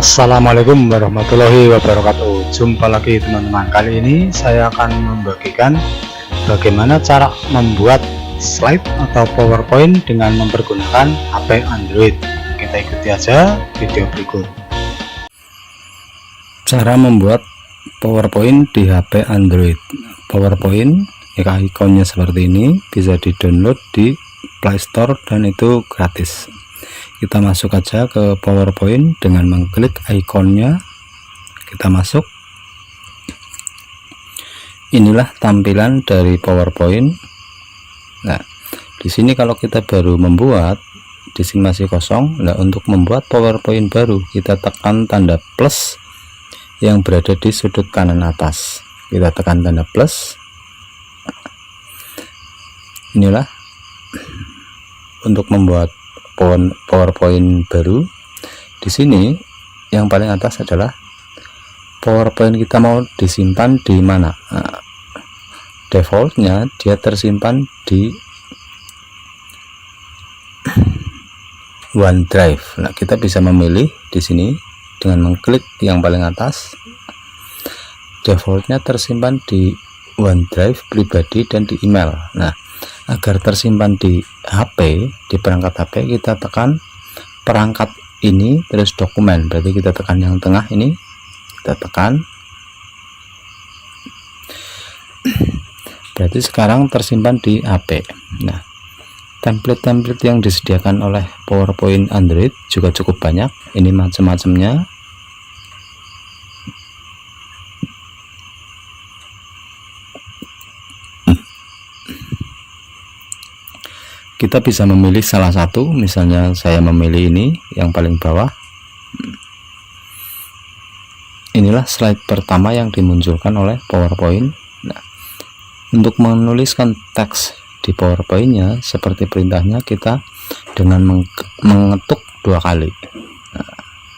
Assalamualaikum warahmatullahi wabarakatuh. Jumpa lagi teman-teman. Kali ini saya akan membagikan bagaimana cara membuat slide atau PowerPoint dengan mempergunakan HP Android. Kita ikuti aja video berikut. Cara membuat PowerPoint di HP Android. PowerPoint ikonnya seperti ini, bisa di-download di Play Store dan itu gratis. Kita masuk aja ke PowerPoint dengan mengklik ikonnya. Kita masuk. Inilah tampilan dari PowerPoint. Nah, di sini kalau kita baru membuat, di sini masih kosong. Nah, untuk membuat PowerPoint baru, kita tekan tanda plus yang berada di sudut kanan atas. Kita tekan tanda plus. Inilah untuk membuat PowerPoint baru. Di sini yang paling atas adalah PowerPoint kita mau disimpan di mana. Nah, defaultnya dia tersimpan di OneDrive. Nah, kita bisa memilih di sini dengan mengklik yang paling atas. Defaultnya tersimpan di OneDrive pribadi dan di email. Nah, agar tersimpan di HP, di perangkat HP, kita tekan perangkat ini terus dokumen. Berarti kita tekan yang tengah ini, kita tekan. Berarti sekarang tersimpan di HP. Nah, template-template yang disediakan oleh PowerPoint Android juga cukup banyak. Ini macam-macamnya. Kita bisa memilih salah satu, misalnya saya memilih ini yang paling bawah. Inilah slide pertama yang dimunculkan oleh PowerPoint. Nah, untuk menuliskan teks di PowerPoint-nya seperti perintahnya, kita dengan mengetuk dua kali. Nah,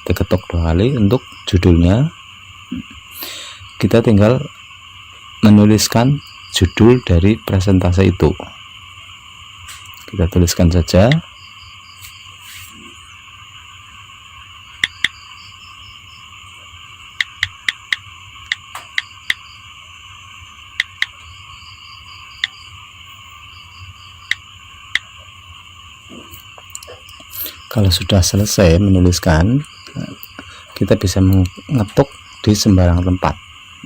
diketuk dua kali untuk judulnya. Kita tinggal menuliskan judul dari presentasi itu. Kita tuliskan saja. Kalau sudah selesai menuliskan, kita bisa mengetuk di sembarang tempat.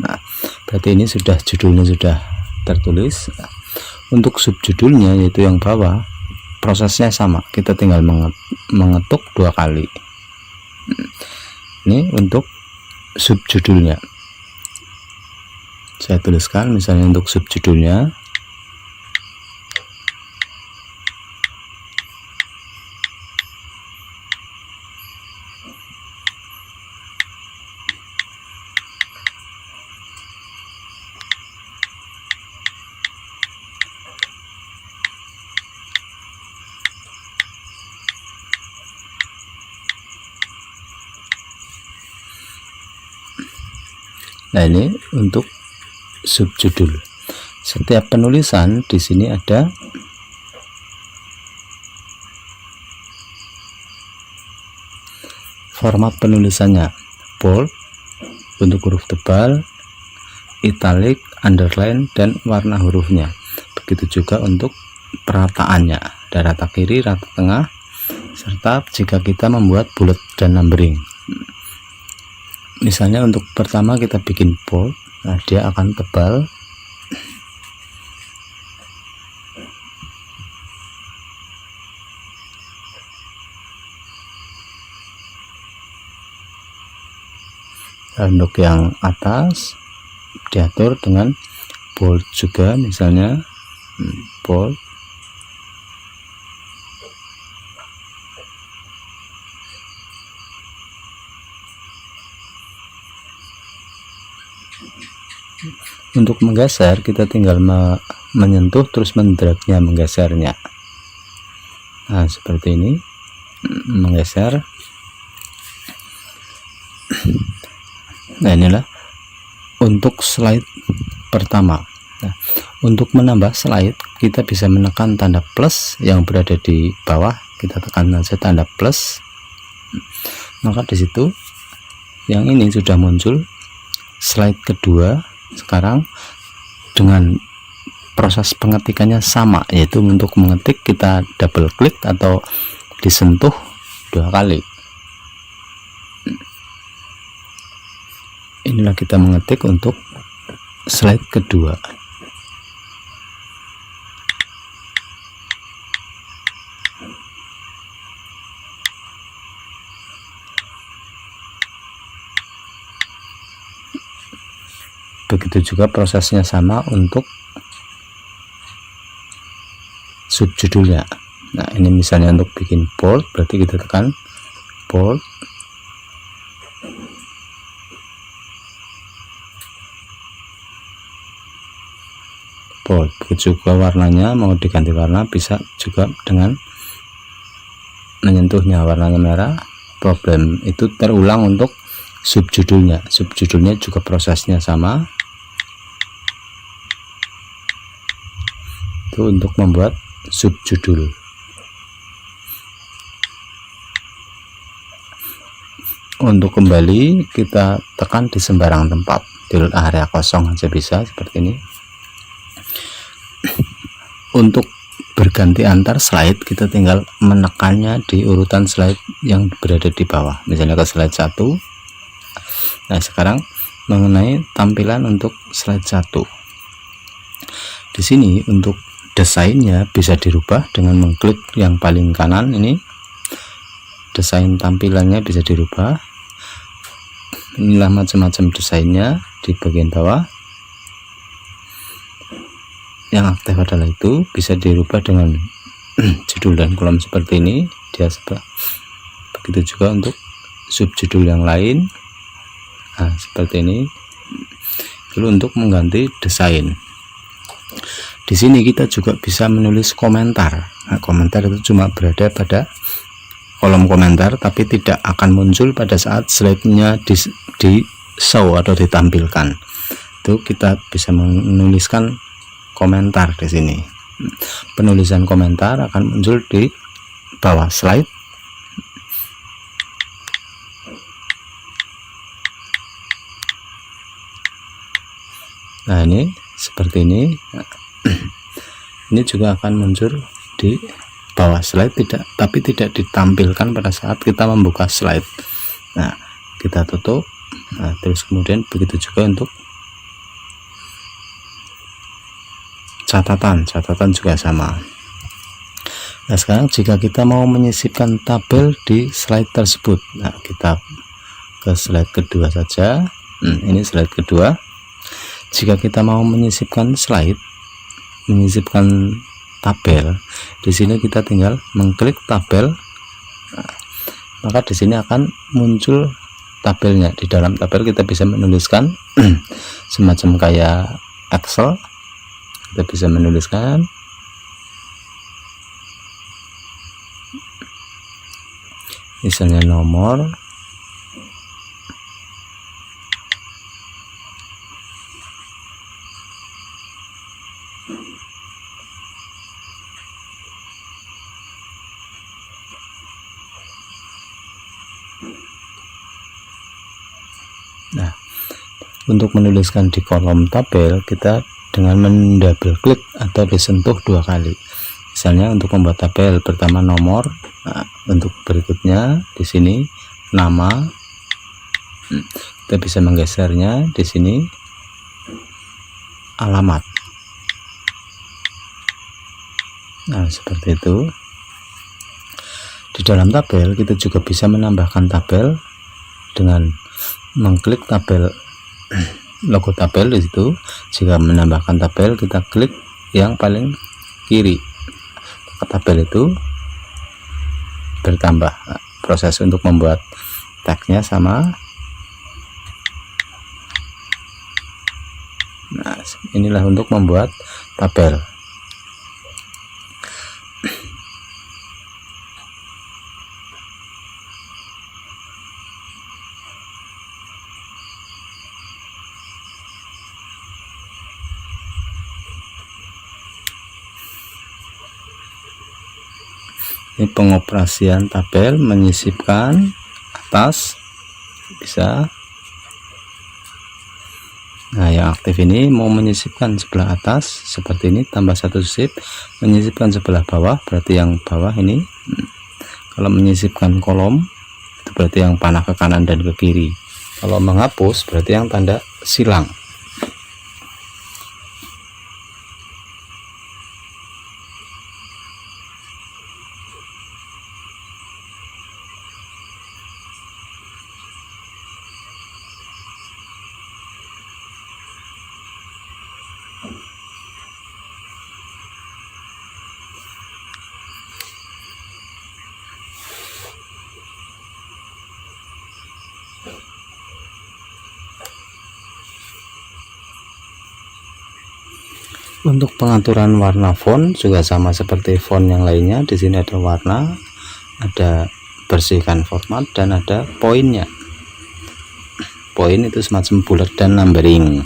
Nah, berarti ini sudah judulnya sudah tertulis. Untuk subjudulnya, yaitu yang bawah, prosesnya sama, kita tinggal mengetuk dua kali. Ini untuk subjudulnya, saya tuliskan misalnya untuk subjudulnya. Nah, ini untuk subjudul. Setiap penulisan di sini ada format penulisannya, bold untuk huruf tebal, italic, underline, dan warna hurufnya. Begitu juga untuk perataannya, ada rata kiri, rata tengah, serta jika kita membuat bullet dan numbering. Misalnya untuk pertama kita bikin bold, nah dia akan tebal. Dan untuk yang atas diatur dengan bold juga, misalnya bold. Untuk menggeser, kita tinggal menyentuh terus mendragnya, menggesernya. Nah, seperti ini, menggeser. Nah, inilah untuk slide pertama. Nah, untuk menambah slide, kita bisa menekan tanda plus yang berada di bawah. Kita tekan saja tanda plus, maka di situ yang ini sudah muncul slide kedua. Sekarang dengan proses pengetikannya sama, yaitu untuk mengetik kita double klik atau disentuh 2 kali. Inilah kita mengetik untuk slide kedua. Begitu juga prosesnya sama untuk subjudulnya. Nah, ini misalnya untuk bikin bold, berarti kita tekan bold. Bold. Begitu juga warnanya, mau diganti warna bisa juga dengan menyentuhnya warnanya merah. Problem itu terulang untuk subjudulnya. Subjudulnya juga prosesnya sama. Itu untuk membuat subjudul. Untuk kembali kita tekan di sembarang tempat, di area kosong aja bisa seperti ini. Untuk berganti antar slide kita tinggal menekannya di urutan slide yang berada di bawah, misalnya ke slide 1. Nah, sekarang mengenai tampilan untuk slide 1. Di sini untuk desainnya bisa dirubah dengan mengklik yang paling kanan ini. Desain tampilannya bisa dirubah. Inilah macam-macam desainnya di bagian bawah. Yang aktif adalah itu bisa dirubah dengan judul dan kolom seperti ini. Begitu juga untuk subjudul yang lain. Nah, seperti ini. Lalu untuk mengganti desain, di sini kita juga bisa menulis komentar. Nah, komentar itu cuma berada pada kolom komentar, tapi tidak akan muncul pada saat slide-nya di show atau ditampilkan. Itu kita bisa menuliskan komentar di sini. Penulisan komentar akan muncul di bawah slide. Nah, ini seperti ini. Ini juga akan muncul di bawah slide, tapi tidak ditampilkan pada saat kita membuka slide. Nah, kita tutup. Nah, terus kemudian begitu juga untuk catatan juga sama. Nah, sekarang jika kita mau menyisipkan tabel di slide tersebut, nah kita ke slide kedua saja. Ini slide kedua. Jika kita mau menyisipkan tabel, di sini kita tinggal mengklik tabel. Nah, maka di sini akan muncul tabelnya. Di dalam tabel kita bisa menuliskan semacam kayak Excel. Kita bisa menuliskan misalnya nomor, nah, untuk menuliskan di kolom tabel kita dengan mendouble klik atau disentuh 2 kali. Misalnya untuk membuat tabel pertama nomor, nah, untuk berikutnya di sini nama. Kita bisa menggesernya di sini alamat. Nah, seperti itu. Di dalam tabel kita juga bisa menambahkan tabel dengan mengklik tabel, logo tabel di situ. Jika menambahkan tabel kita klik yang paling kiri, tabel itu bertambah. Nah, proses untuk membuat teksnya sama. Nah, inilah untuk membuat tabel. Ini pengoperasian tabel, menyisipkan atas bisa, yang aktif ini mau menyisipkan sebelah atas seperti ini, tambah satu sip, menyisipkan sebelah bawah berarti yang bawah ini. Kalau menyisipkan kolom itu berarti yang panah ke kanan dan ke kiri. Kalau menghapus berarti yang tanda silang. Untuk pengaturan warna font juga sama seperti font yang lainnya. Di sini ada warna, ada bersihkan format, dan ada poinnya. Poin itu semacam bulat dan numbering.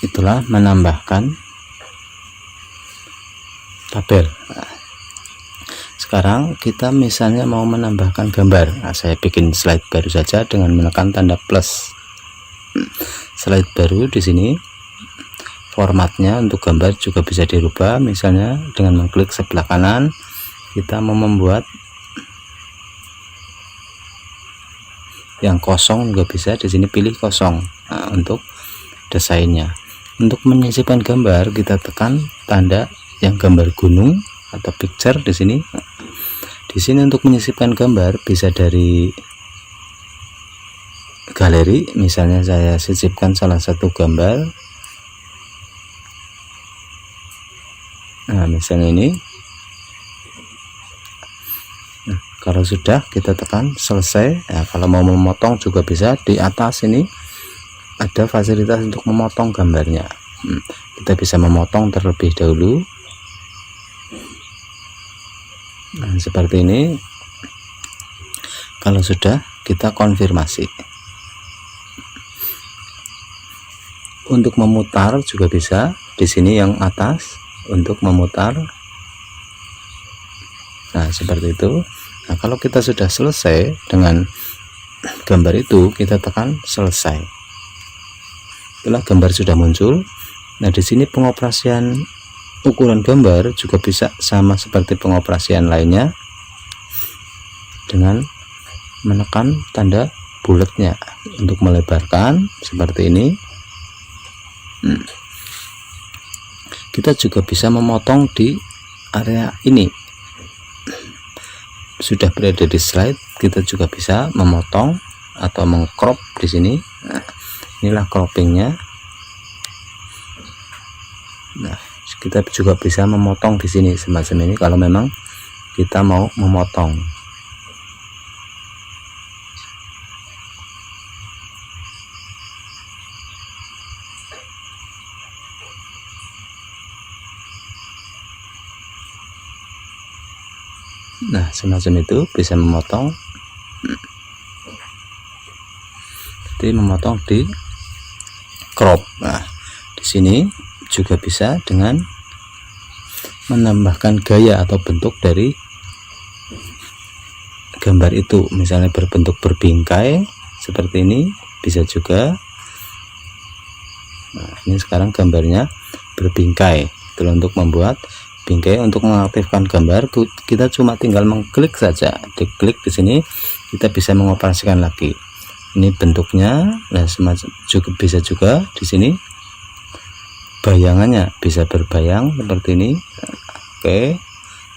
Itulah menambahkan tabel. Nah, sekarang kita misalnya mau menambahkan gambar. Nah, saya bikin slide baru saja dengan menekan tanda plus. Slide baru di sini. Formatnya untuk gambar juga bisa dirubah, misalnya dengan mengklik sebelah kanan kita mau membuat yang kosong juga bisa. Di sini pilih kosong. Nah, untuk desainnya. Untuk menyisipkan gambar kita tekan tanda yang gambar gunung atau picture di sini. Di sini untuk menyisipkan gambar bisa dari galeri, misalnya saya sisipkan salah satu gambar. Nah, misalnya ini. Nah, kalau sudah kita tekan selesai. Nah, kalau mau memotong juga bisa, di atas ini ada fasilitas untuk memotong gambarnya. Kita bisa memotong terlebih dahulu. Nah, seperti ini. Kalau sudah, kita konfirmasi. Untuk memutar juga bisa. Di sini yang atas untuk memutar. Nah, seperti itu. Nah, kalau kita sudah selesai dengan gambar itu, kita tekan selesai. Itulah gambar sudah muncul. Nah, di sini pengoperasian ukuran gambar juga bisa sama seperti pengoperasian lainnya dengan menekan tanda bulatnya untuk melebarkan seperti ini. Kita juga bisa memotong di area ini. Sudah berada di slide, kita juga bisa memotong atau mengcrop di sini. Nah, inilah croppingnya. Nah, kita juga bisa memotong di sini semacam ini kalau memang kita mau memotong. Nah, semacam itu bisa memotong. Jadi memotong di crop. Nah, di sini juga bisa dengan menambahkan gaya atau bentuk dari gambar itu, misalnya berbentuk berbingkai seperti ini bisa juga. Nah, ini sekarang gambarnya berbingkai. Itu untuk membuat bingkai. Untuk mengaktifkan gambar kita cuma tinggal mengklik saja, diklik di sini kita bisa mengoperasikan lagi. Ini bentuknya. Nah, semacam juga bisa juga di sini bayangannya bisa berbayang seperti ini. Oke,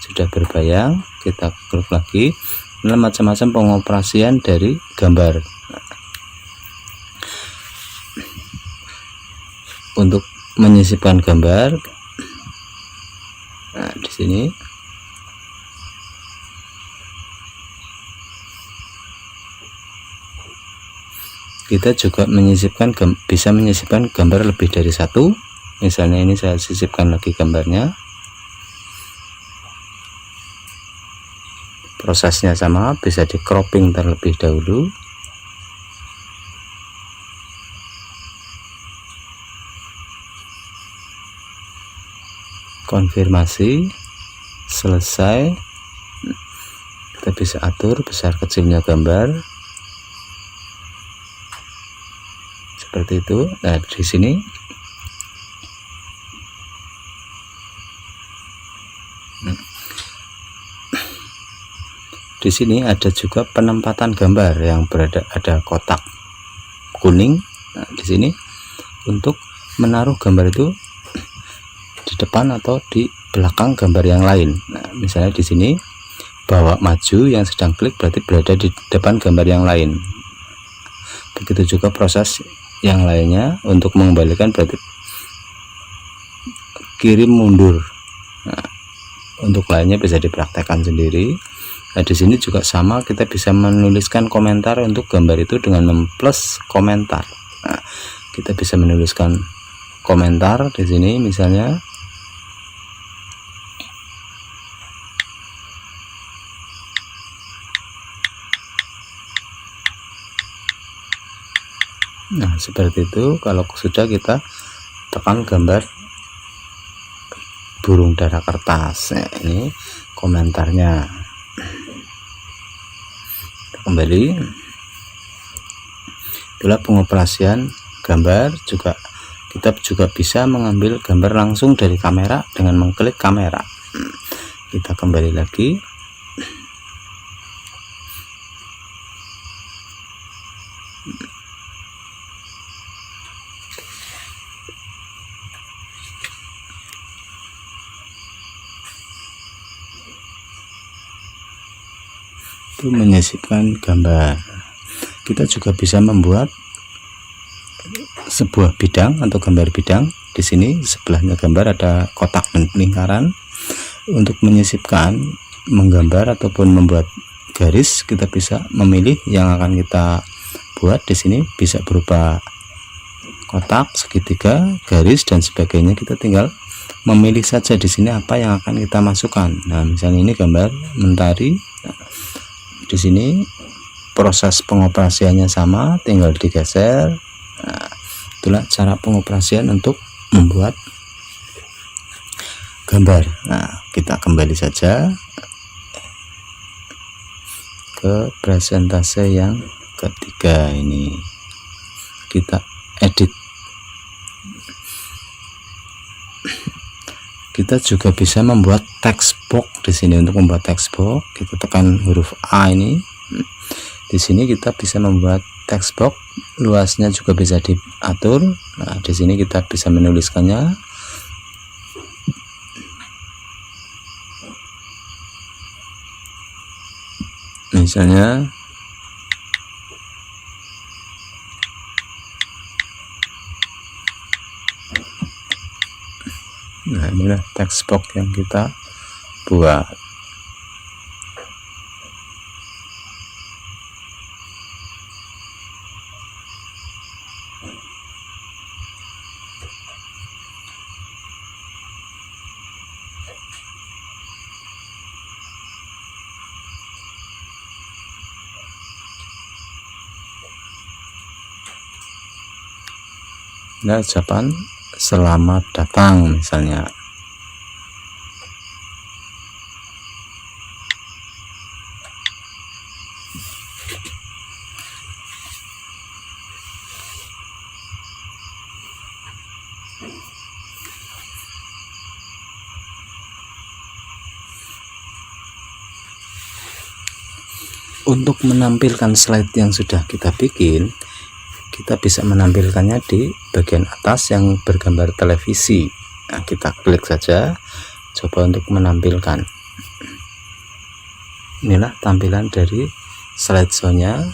sudah berbayang, kita klik lagi. Nah, macam-macam pengoperasian dari gambar. Untuk menyisipkan gambar, nah di sini kita juga menyisipkan, bisa menyisipkan gambar lebih dari satu. Misalnya ini saya sisipkan lagi gambarnya. Prosesnya sama, bisa di cropping terlebih dahulu. Konfirmasi selesai, kita bisa atur besar kecilnya gambar seperti itu. Nah, di sini ada juga penempatan gambar yang ada kotak kuning. Nah, di sini untuk menaruh gambar itu di depan atau di belakang gambar yang lain. Nah, misalnya di sini bawa maju, yang sedang klik berarti berada di depan gambar yang lain. Begitu juga proses yang lainnya, untuk mengembalikan berarti kirim mundur. Nah, untuk lainnya bisa dipraktekkan sendiri. Nah, di sini juga sama, kita bisa menuliskan komentar untuk gambar itu dengan memplus komentar. Nah, kita bisa menuliskan komentar di sini misalnya. Nah, seperti itu. Kalau sudah, kita tekan gambar burung dara kertas. Nah, ini komentarnya. Kembali, itulah pengoperasian gambar. Kita juga bisa mengambil gambar langsung dari kamera dengan mengklik kamera. Kita kembali lagi. Itu menyisipkan gambar. Kita juga bisa membuat sebuah bidang atau gambar bidang. Di sini sebelahnya gambar ada kotak dan lingkaran. Untuk menyisipkan, menggambar ataupun membuat garis, kita bisa memilih yang akan kita buat. Di sini bisa berupa kotak, segitiga, garis dan sebagainya. Kita tinggal memilih saja di sini apa yang akan kita masukkan. Nah, misalnya ini gambar mentari. Nah, di sini proses pengoperasiannya sama, tinggal digeser. Nah, itulah cara pengoperasian untuk membuat gambar. Nah, kita kembali saja ke presentase yang ketiga. Ini kita edit. Kita juga bisa membuat text box di sini. Untuk membuat text box, kita tekan huruf A ini. Di sini kita bisa membuat text box, luasnya juga bisa diatur. Nah, di sini kita bisa menuliskannya. Misalnya nah, inilah text box yang kita buat. Nah, ucapan selamat datang misalnya. Untuk menampilkan slide yang sudah kita bikin, kita bisa menampilkannya di bagian atas yang bergambar televisi. Nah, kita klik saja, coba untuk menampilkan. Inilah tampilan dari slideshow-nya.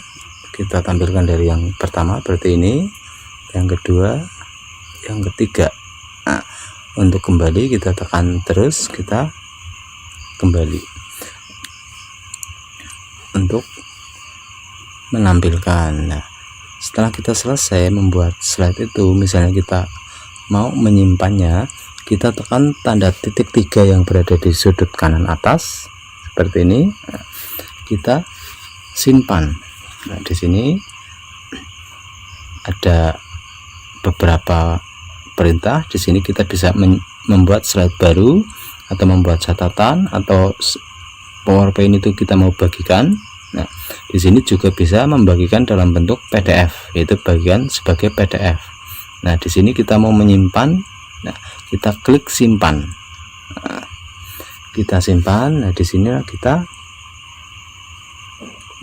Kita tampilkan dari yang pertama seperti ini, yang kedua, yang ketiga. Nah, untuk kembali kita tekan terus, kita kembali untuk menampilkan. Nah, setelah kita selesai membuat slide itu, misalnya kita mau menyimpannya, kita tekan tanda titik 3 yang berada di sudut kanan atas seperti ini. Nah, kita simpan. Nah, di sini ada beberapa perintah. Di sini kita bisa membuat slide baru atau membuat catatan, atau PowerPoint itu kita mau bagikan. Nah, di sini juga bisa membagikan dalam bentuk PDF, yaitu bagian sebagai PDF. Nah, di sini kita mau menyimpan. Nah, kita klik simpan. Nah, kita simpan. Nah, di sini kita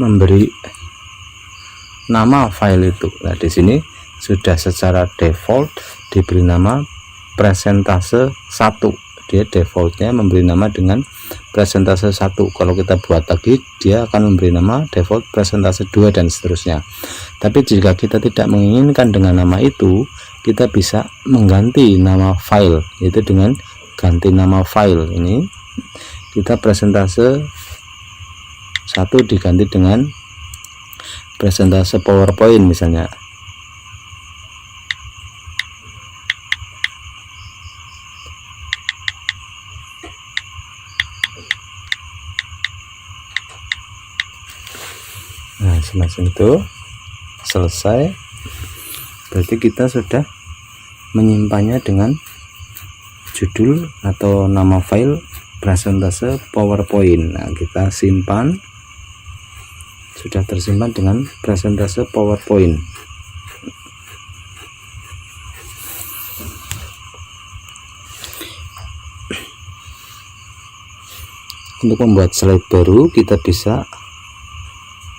memberi nama file itu. Nah, di sini sudah secara default diberi nama presentase 1. Dia defaultnya memberi nama dengan presentase 1. Kalau kita buat lagi, dia akan memberi nama default presentase 2 dan seterusnya. Tapi jika kita tidak menginginkan dengan nama itu, kita bisa mengganti nama file, yaitu dengan ganti nama file. Ini kita presentase 1 diganti dengan presentase PowerPoint misalnya. Nah, semacam itu. Selesai, berarti kita sudah menyimpannya dengan judul atau nama file presentase PowerPoint. Nah, kita simpan, sudah tersimpan dengan presentase PowerPoint. Untuk membuat slide baru, kita bisa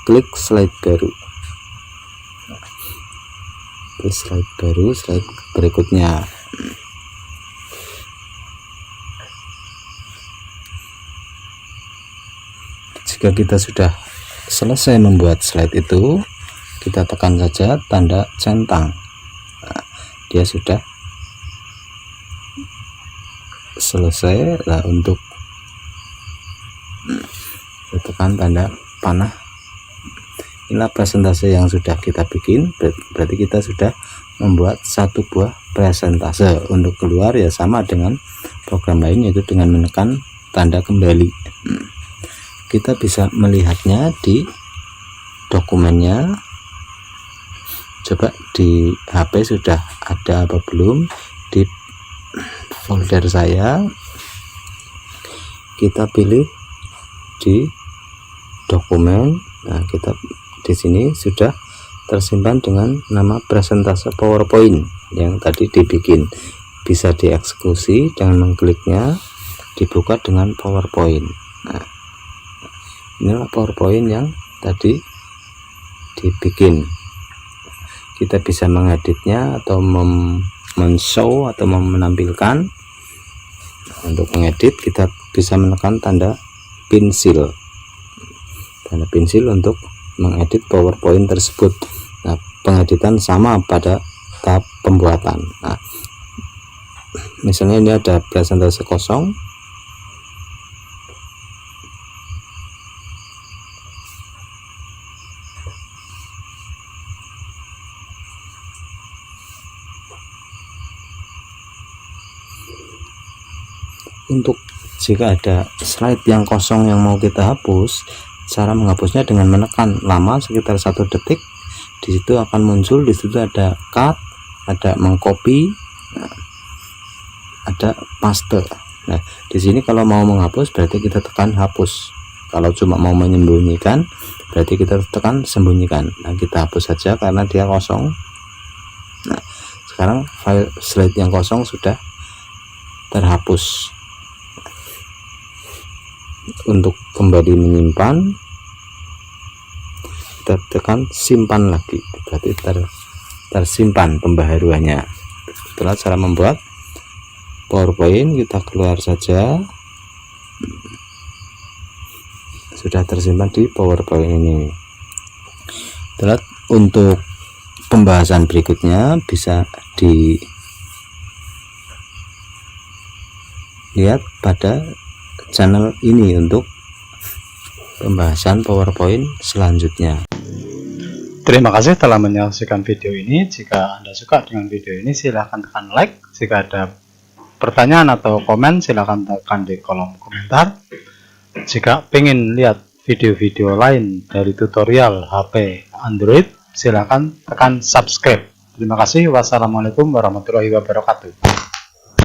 klik slide baru. Slide baru, slide berikutnya. Jika kita sudah selesai membuat slide itu, kita tekan saja tanda centang. Nah, dia sudah selesai. Nah, untuk kita tekan tanda panah. Inilah presentase yang sudah kita bikin. Berarti kita sudah membuat satu buah presentase. Untuk keluar ya sama dengan program lain, yaitu dengan menekan tanda kembali. Kita bisa melihatnya di dokumennya. Coba di HP sudah ada apa belum. Di folder saya, kita pilih di dokumen. Nah, kita di sini sudah tersimpan dengan nama presentase PowerPoint yang tadi dibikin. Bisa dieksekusi dengan mengkliknya, dibuka dengan PowerPoint. Nah, inilah PowerPoint yang tadi dibikin. Kita bisa mengeditnya atau men-show atau menampilkan. Untuk mengedit, kita bisa menekan tanda pensil. Tanda pensil untuk mengedit PowerPoint tersebut. Nah, pengeditan sama pada tahap pembuatan. Nah, misalnya ini ada presentase kosong. Untuk jika ada slide yang kosong yang mau kita hapus, cara menghapusnya dengan menekan lama sekitar 1 detik. Di situ akan muncul, di situ ada cut, ada mengcopy, ada paste. Nah, di sini kalau mau menghapus berarti kita tekan hapus. Kalau cuma mau menyembunyikan berarti kita tekan sembunyikan. Nah, kita hapus saja karena dia kosong. Nah, sekarang file slide yang kosong sudah terhapus. Untuk kembali menyimpan, kita tekan simpan lagi, berarti tersimpan pembaharuannya. Itulah cara membuat PowerPoint. Kita keluar saja, sudah tersimpan di PowerPoint ini. Itulah untuk pembahasan berikutnya bisa dilihat pada channel ini untuk pembahasan PowerPoint selanjutnya. Terima kasih telah menyaksikan video ini. Jika Anda suka dengan video ini, silahkan tekan like. Jika ada pertanyaan atau komen, silahkan tekan di kolom komentar. Jika ingin lihat video-video lain dari tutorial HP Android, silakan tekan subscribe. Terima kasih. Wassalamualaikum warahmatullahi wabarakatuh.